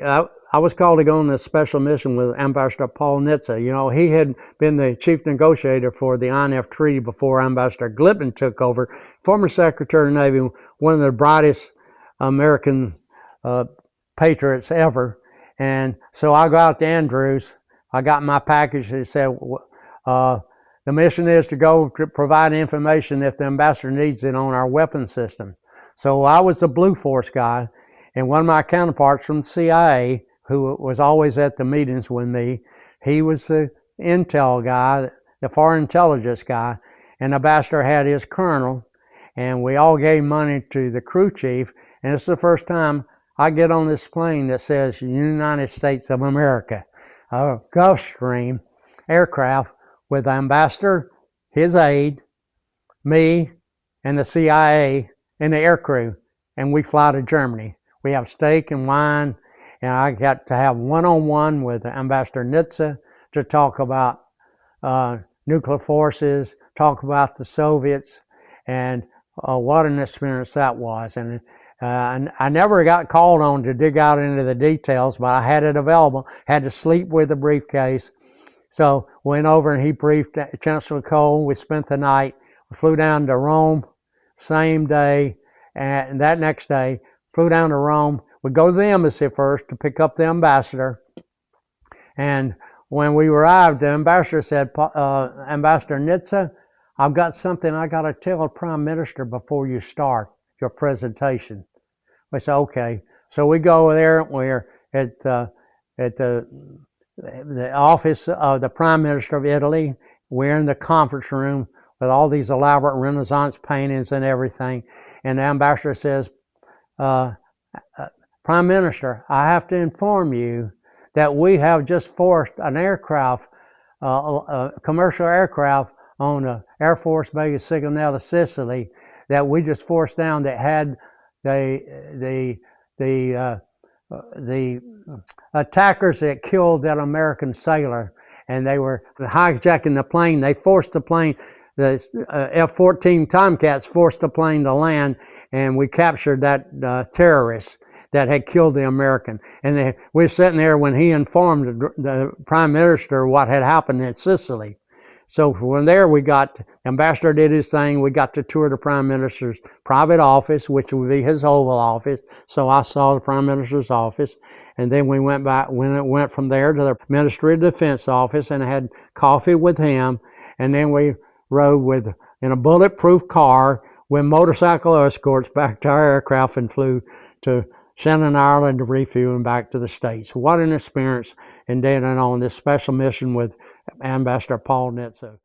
I was called to go on this special mission with Ambassador Paul Nitze. You know, he had been the chief negotiator for the INF Treaty before Ambassador Glippman took over. Former Secretary of the Navy, one of the brightest American patriots ever. And so I got out to Andrews. I got my package. He said, the mission is to go to provide information if the ambassador needs it on our weapon system. So I was the Blue Force guy, and one of my counterparts from the CIA, who was always at the meetings with me, he was the intel guy, the foreign intelligence guy, and the ambassador had his colonel, and we all gave money to the crew chief, and it's the first time I get on this plane that says United States of America, a Gulfstream aircraft with the ambassador, his aide, me, and the CIA, and the air crew, and we fly to Germany. We have steak and wine, and I got to have one-on-one with Ambassador Nitze to talk about nuclear forces, talk about the Soviets, and what an experience that was. And I never got called on to dig out into the details, but I had it available, had to sleep with the briefcase. So went over and he briefed Chancellor COL. We spent the night. We flew down to Rome, same day, and that next day, flew down to Rome. We go to the embassy first to pick up the ambassador. And when we arrived, the ambassador said, Ambassador Nitze, I've got something I got to tell the Prime Minister before you start your presentation. We said, okay. So we go there. We're at the office of the Prime Minister of Italy. We're in the conference room with all these elaborate Renaissance paintings and everything. And the ambassador says, Prime Minister, I have to inform you that we have just forced an aircraft, a commercial aircraft on the Air Force Base of Sigonella, Sicily, that we just forced down that had the attackers that killed that American sailor, and they were hijacking the plane. They forced the plane, the F-14 Tomcats forced the plane to land, and we captured that terrorist that had killed the American. And we were sitting there when he informed the Prime Minister what had happened in Sicily. So from there, the ambassador did his thing. We got to tour the Prime Minister's private office, which would be his Oval Office. So I saw the Prime Minister's office. And then we went from there to the Ministry of Defense office and had coffee with him. And then we rode in a bulletproof car with motorcycle escorts back to our aircraft and flew to Shannon, Ireland to refuel and back to the States. What an experience, and then on this special mission with Ambassador Paul Nitze.